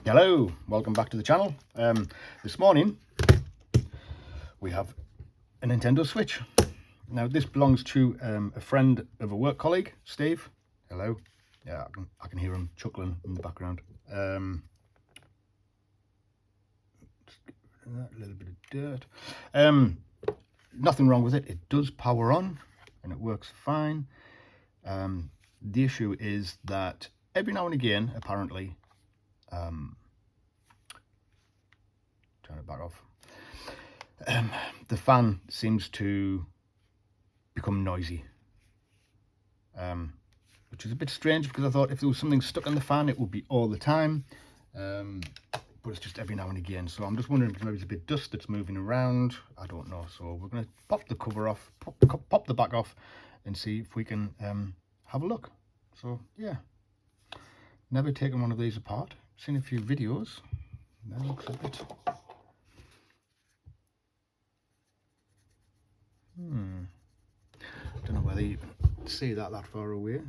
Hello, welcome back to the channel. This morning we have a Nintendo Switch. Now this belongs to a friend of a work colleague, Steve. Hello. Yeah, I can hear him chuckling in the background. Just get rid of that, a little bit of dirt. Nothing wrong with it. It does power on and it works fine. The issue is that every now and again, apparently, turn it back off. The fan seems to become noisy, which is a bit strange because I thought if there was something stuck in the fan it would be all the time, but it's just every now and again. So I'm just wondering if maybe it's a bit dust that's moving around. I don't know. So we're going to pop the cover off, pop the back off and see if we can have a look. So yeah, never taken one of these apart. Seen a few videos. That looks a bit don't know whether you can see that far away.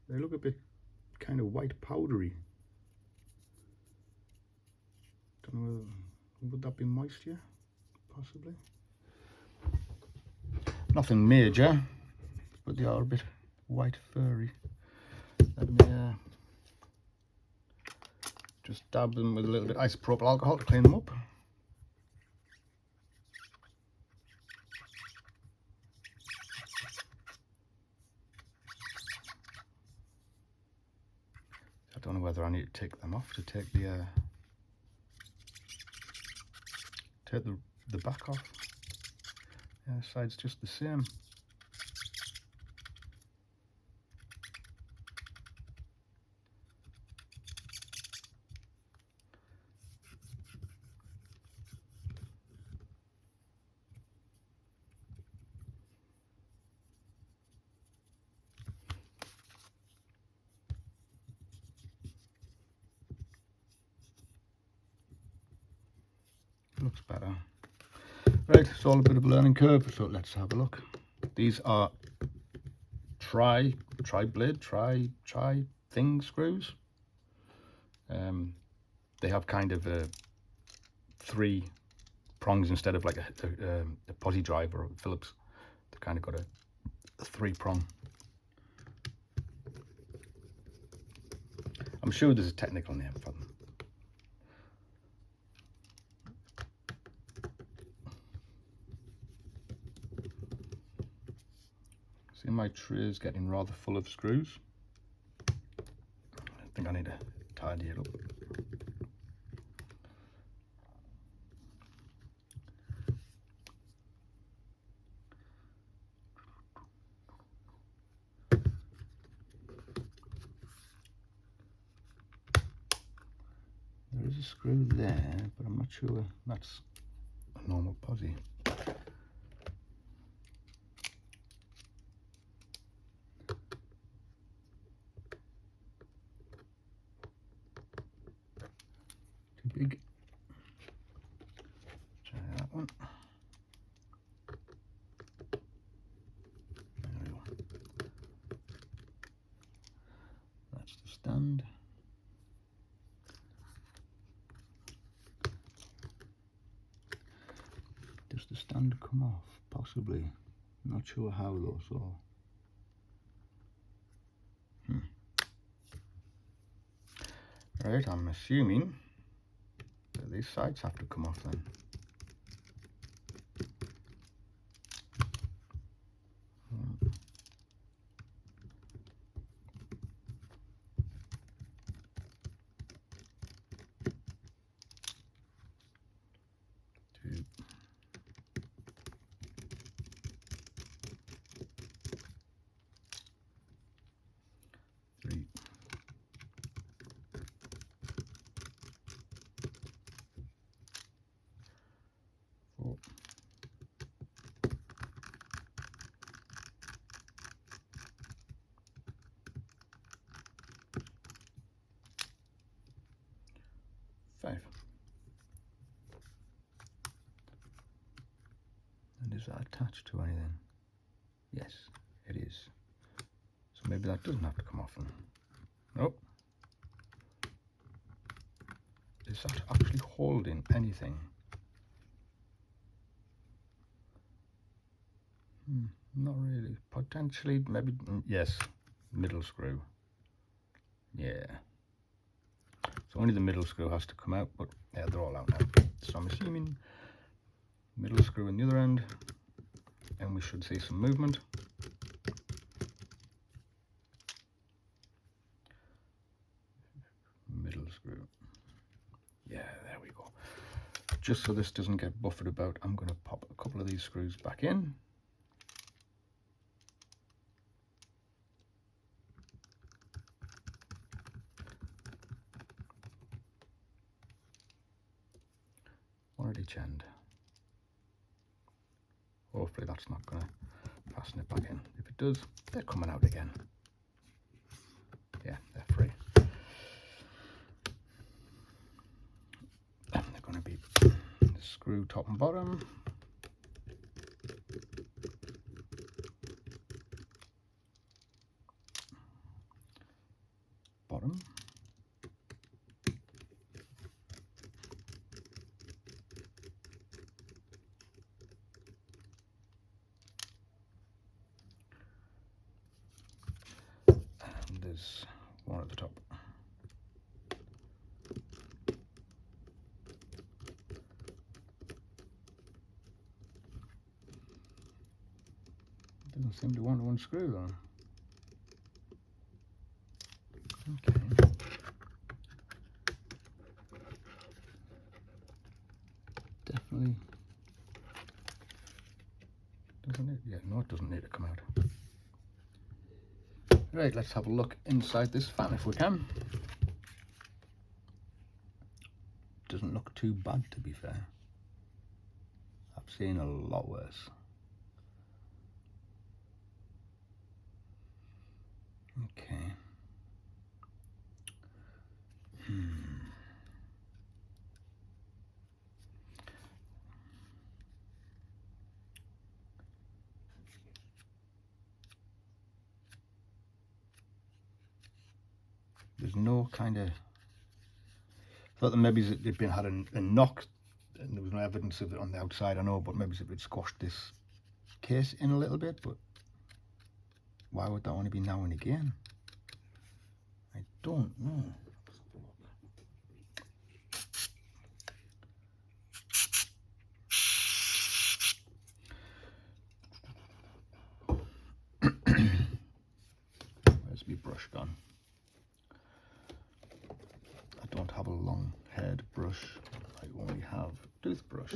They look a bit kind of white powdery. Don't know whether, would that be moisture? Possibly. Nothing major, but they are a bit white furry. Let me just dab them with a little bit of isopropyl alcohol to clean them up. I don't know whether I need to take them off to take the back off. Yeah, the side's just the same. Looks better. Right, it's all a bit of a learning curve, so let's have a look. These are tri thing screws. They have kind of 3 prongs instead of like a posi drive or a Phillips. They've kind of got a 3-prong. I'm sure there's a technical name for them. See, my tray is getting rather full of screws. I think I need to tidy it up. There is a screw there, but I'm not sure that's a normal posi. Too big. Try that one. There we go. That's the stand. Does the stand come off? Possibly. Not sure how though, so. Right, I'm assuming that these sides have to come off then. Two. 3. 4. 5. And is that attached to anything? Yes, it is. So maybe that doesn't have to come off then. Nope. Is that actually holding anything? Not really. Potentially, maybe, yes, middle screw. Yeah. So only the middle screw has to come out, but yeah, they're all out now. So I'm assuming middle screw in the other end, and we should see some movement. Middle screw. Yeah, there we go. Just so this doesn't get buffered about, I'm going to pop a couple of these screws back in. One at each end. Hopefully that's not going to fasten it back in. If it does, they're coming out again. Yeah, they're free. And they're going to be the screw top and bottom. Bottom. And there's one at the top. Doesn't seem to want to unscrew though. Okay. Definitely doesn't it? Yeah, no, it doesn't need to come out. Right, let's have a look inside this fan if we can. Doesn't look too bad, to be fair. I've seen a lot worse. Okay. There's no kind of... thought that maybe it'd been had a knock and there was no evidence of it on the outside, I know, but maybe it would squash this case in a little bit, but why would that only be now and again? I don't know. Where's my brush gone? I don't have a long haired brush, I only have a toothbrush.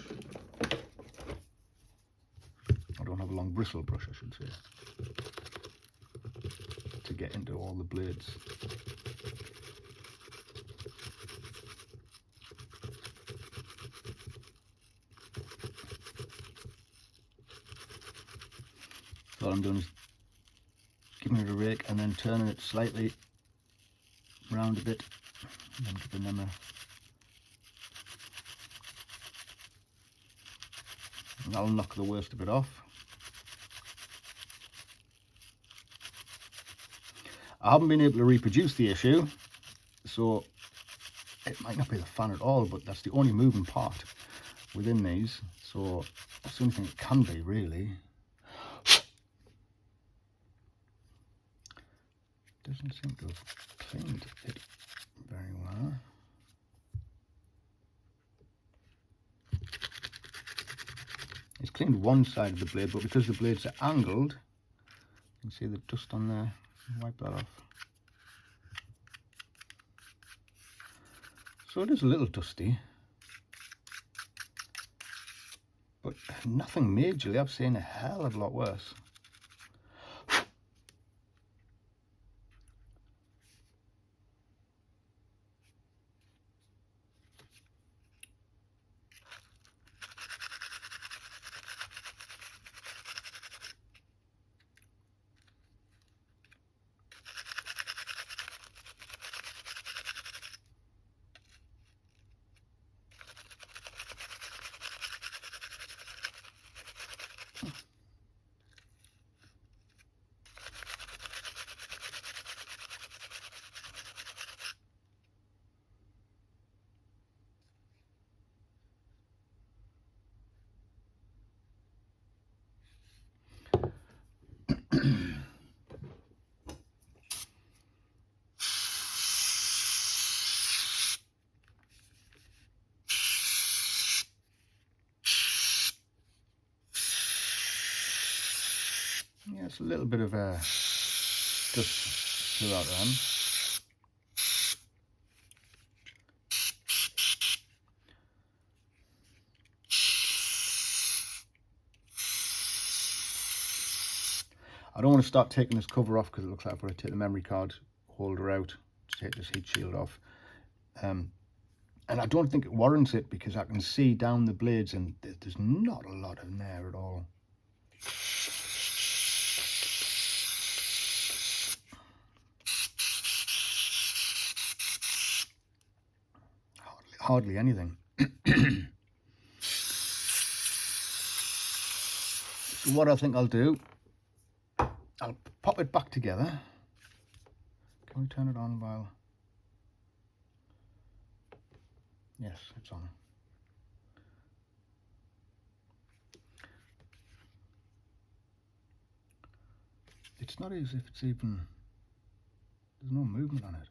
I don't have a long bristle brush, I should say, to get into all the blades. So all I'm doing is giving it a rake and then turning it slightly round a bit and then giving them a... and that'll knock the worst of it off. I haven't been able to reproduce the issue, so it might not be the fan at all, but that's the only moving part within these, so that's the only thing it can be, really. Doesn't seem to have cleaned it very well. It's cleaned one side of the blade, but because the blades are angled, you can see the dust on there. Wipe that off. So it is a little dusty, but nothing majorly. I've seen a hell of a lot worse. Yeah, it's a little bit of dust throughout them. I don't want to start taking this cover off because it looks like I've got to take the memory card holder out to take this heat shield off. And I don't think it warrants it because I can see down the blades and there's not a lot in there at all. Hardly anything. So what I think I'll do, I'll pop it back together. Can we turn it on while? Yes, it's on. It's not as if it's even, there's no movement on it.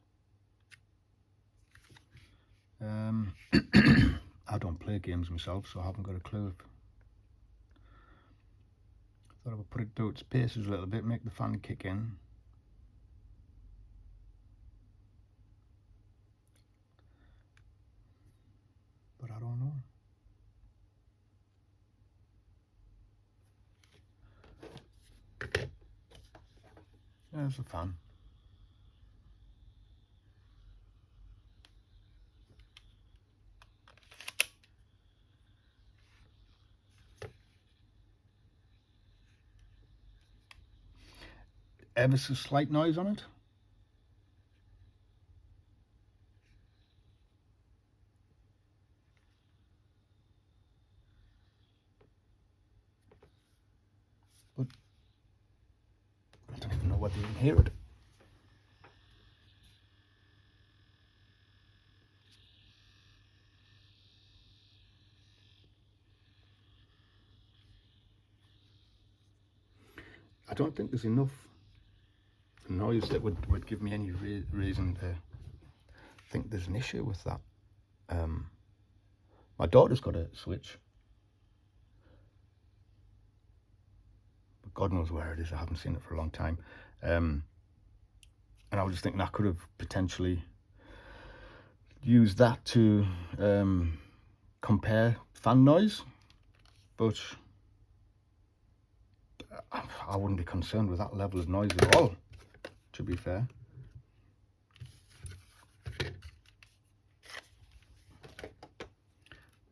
I don't play games myself, so I haven't got a clue. Thought I would put it through its paces a little bit, make the fan kick in. But I don't know. There's the fan. Ever so slight noise on it. But I don't even know whether you can hear it. I don't think there's enough noise that would give me any reason to think there's an issue with that. My daughter's got a Switch, but God knows where it is. I haven't seen it for a long time. And I was just thinking I could have potentially used that to compare fan noise, but I wouldn't be concerned with that level of noise at all, to be fair.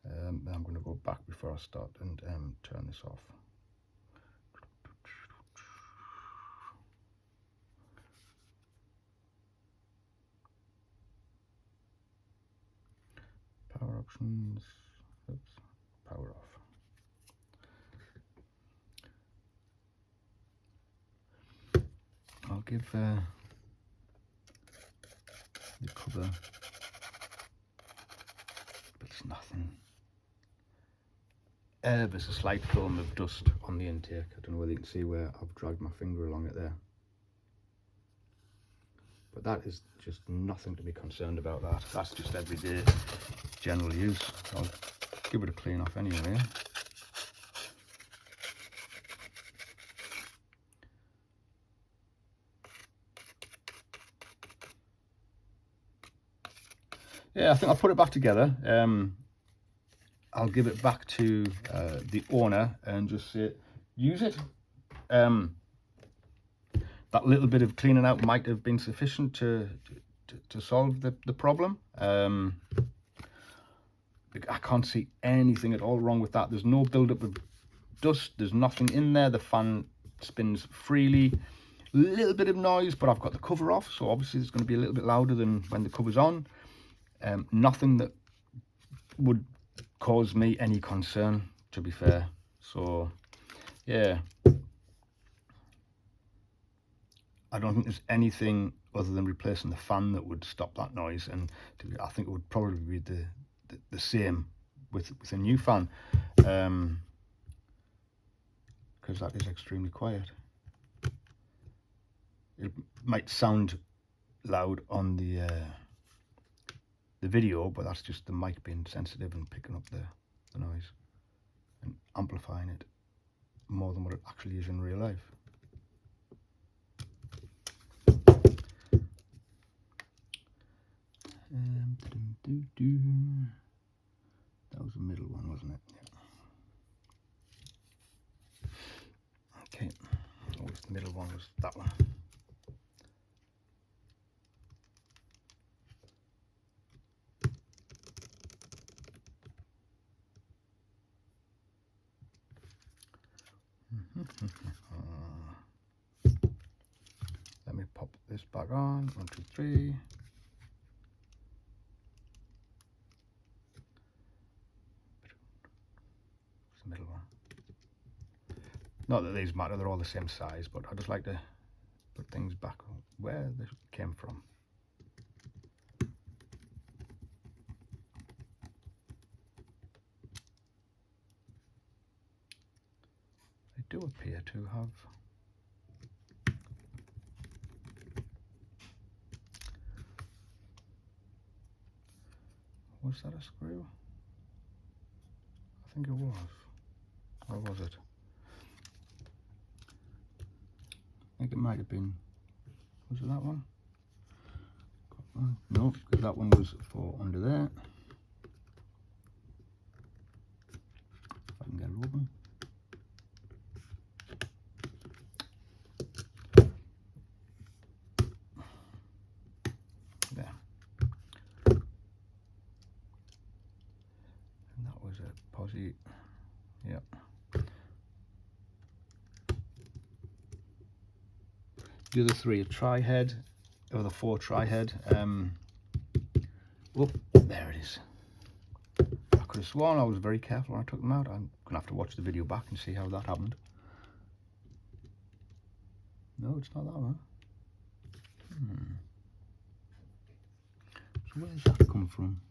I'm going to go back before I start and turn this off. Power options, oops, power off. I'll give the cover, but it's nothing. There's a slight film of dust on the intake. I don't know whether you can see where I've dragged my finger along it there. But that is just nothing to be concerned about. That's just everyday general use. I'll give it a clean off anyway. Yeah, I think I'll put it back together. I'll give it back to the owner and just say, use it. That little bit of cleaning out might have been sufficient to solve the problem. I can't see anything at all wrong with that. There's no buildup of dust. There's nothing in there. The fan spins freely. A little bit of noise, but I've got the cover off, so obviously it's going to be a little bit louder than when the cover's on. Nothing that would cause me any concern, to be fair. So yeah, I don't think there's anything other than replacing the fan that would stop that noise, and I think it would probably be the same with a new fan, because that is extremely quiet. It might sound loud on the video, but that's just the mic being sensitive and picking up the noise and amplifying it more than what it actually is in real life. That was the middle one, wasn't it? Yeah. Okay, the middle one was that one. Let me pop this back on. 1, 2, 3. It's the middle one. Not that these matter, they're all the same size, but I just like to put things back where they came from. They do appear to have was that a screw? I think it was. Or was it? I think it might have been. Was it that one? No, because that one was for under there. If I can get it open. There. And that was a posi. Yep. The other three are tri-head, or the 4 tri-head. Oh, there it is. I could have sworn I was very careful when I took them out. I'm gonna have to watch the video back and see how that happened. No, it's not that one. So where's that come from?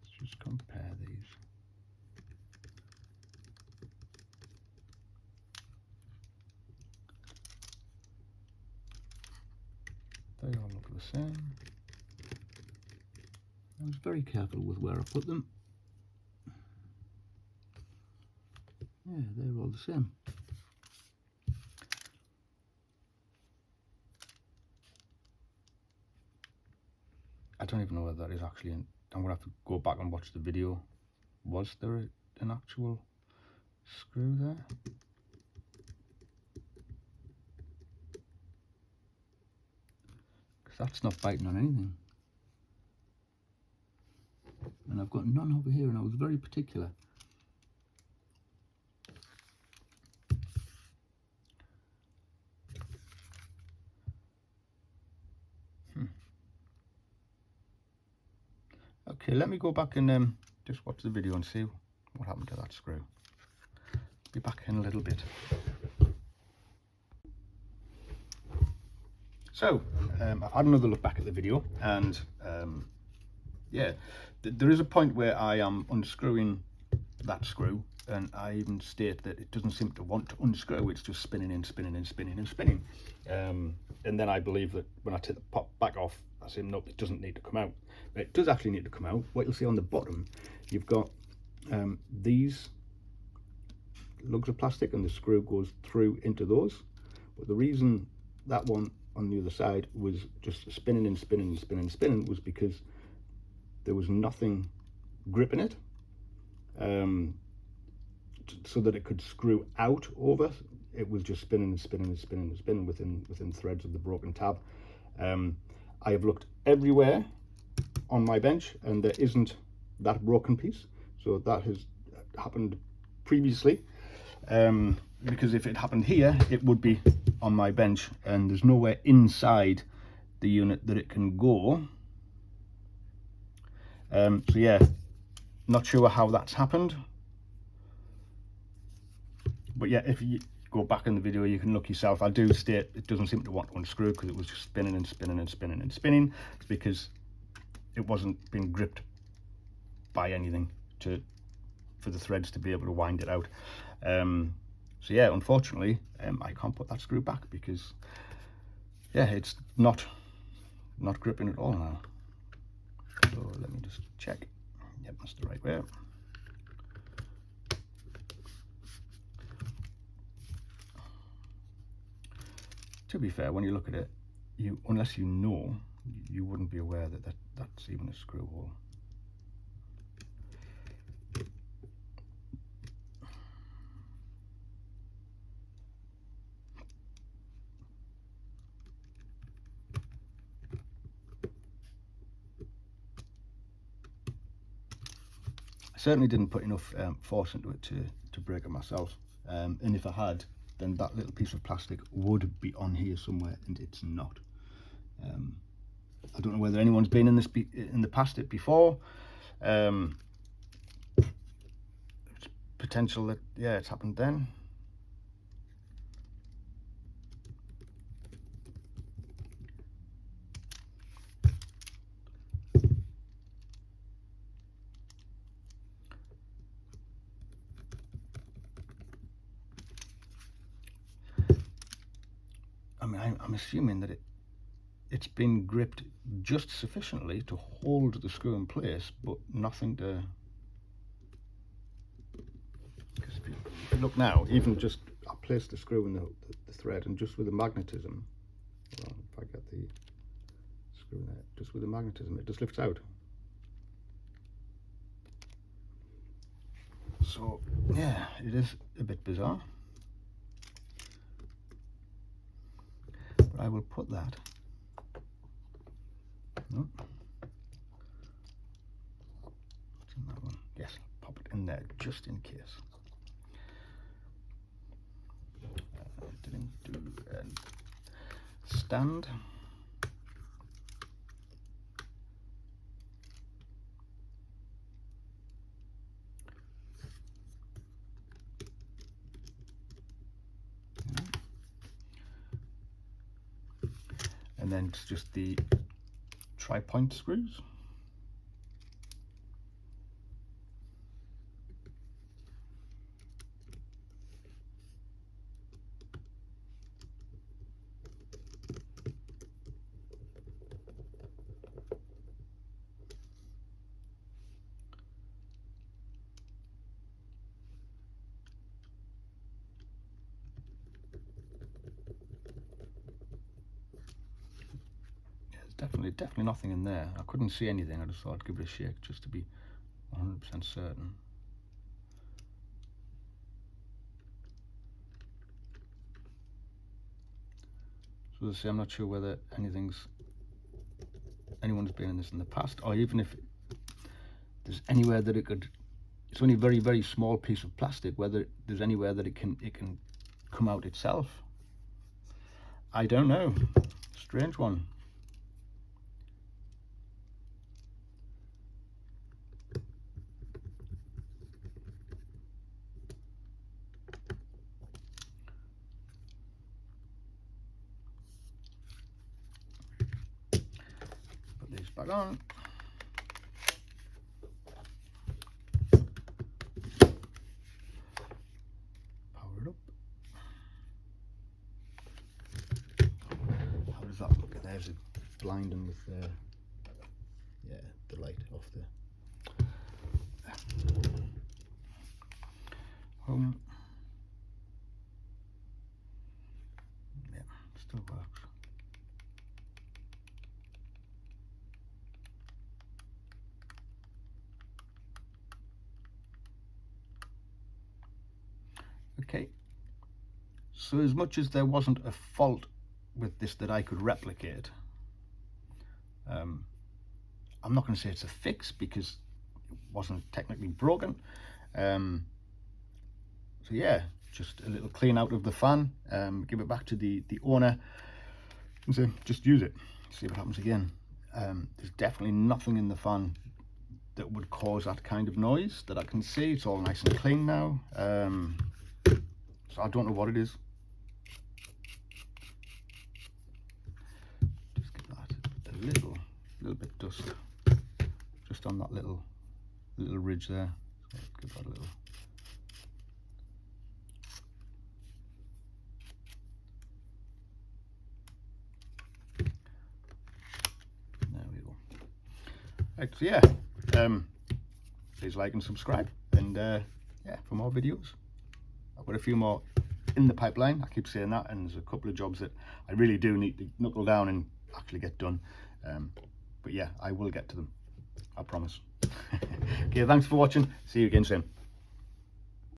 Let's just compare these. They all look the same. I was very careful with where I put them. Yeah, they're all the same. I don't even know whether that is actually I'm gonna have to go back and watch the video. Was there an actual screw there? Because that's not biting on anything. And I've got none over here, and I was very particular. Okay, let me go back and just watch the video and see what happened to that screw. Be back in a little bit. So, I've had another look back at the video, and yeah, there is a point where I am unscrewing that screw, and I even state that it doesn't seem to want to unscrew. It's just spinning and spinning and spinning and spinning. And then I believe that when I take the pop back off, I say, nope, it doesn't need to come out. But it does actually need to come out. What you'll see on the bottom, you've got these lugs of plastic, and the screw goes through into those. But the reason that one on the other side was just spinning and spinning and spinning and spinning was because there was nothing gripping it, so that it could screw out over. It was just spinning and spinning and spinning and spinning within threads of the broken tab. I have looked everywhere on my bench, and there isn't that broken piece. So that has happened previously, because if it happened here, it would be on my bench, and there's nowhere inside the unit that it can go. So yeah, not sure how that's happened, but yeah, if you go back in the video, you can look yourself. I do state it doesn't seem to want to unscrew because it was just spinning and spinning and spinning and spinning. It's because it wasn't being gripped by anything for the threads to be able to wind it out. So yeah, unfortunately, I can't put that screw back because yeah, it's not gripping at all now. So let me just check. Yep, that's the right way. to be fair, when you look at it, unless you know, you wouldn't be aware that that's even a screw hole. I certainly didn't put enough force into it to break it myself, and if I had, then that little piece of plastic would be on here somewhere, and it's not. I don't know whether anyone's been in the past it before. It's potential that, yeah, it's happened then. I mean, I'm assuming that it's been gripped just sufficiently to hold the screw in place, but nothing to. Because if you look now, even just I placed the screw in the thread, and just with the magnetism, well, if I get the screw there, just with the magnetism, it just lifts out. So yeah, it is a bit bizarre, but I will put that. No. What's in that one? Yes, pop it in there just in case. Didn't do a stand. And then it's just the tri-point screws. Definitely nothing in there. I couldn't see anything. I just thought I'd give it a shake just to be 100% certain. So as I say, I'm not sure whether anyone's been in this in the past, or even if there's anywhere that it could. It's only a very, very small piece of plastic. Whether there's anywhere that it can come out itself. I don't know. Strange one. Put these back on. Power it up. How does that look? There's it blinding with the light off the home. Yeah, still works. Okay, so as much as there wasn't a fault with this that I could replicate, I'm not going to say it's a fix because it wasn't technically broken. So yeah, just a little clean out of the fan, give it back to the owner and say just use it, see what happens again. There's definitely nothing in the fan that would cause that kind of noise that I can see. It's all nice and clean now. So I don't know what it is. Just give that a little bit dust just on that little ridge there. So give that a little. There we go. Right, so yeah, please like and subscribe, and yeah, for more videos. I've got a few more in the pipeline. I keep saying that, and there's a couple of jobs that I really do need to knuckle down and actually get done. But yeah, I will get to them, I promise. Okay, thanks for watching. See you again soon.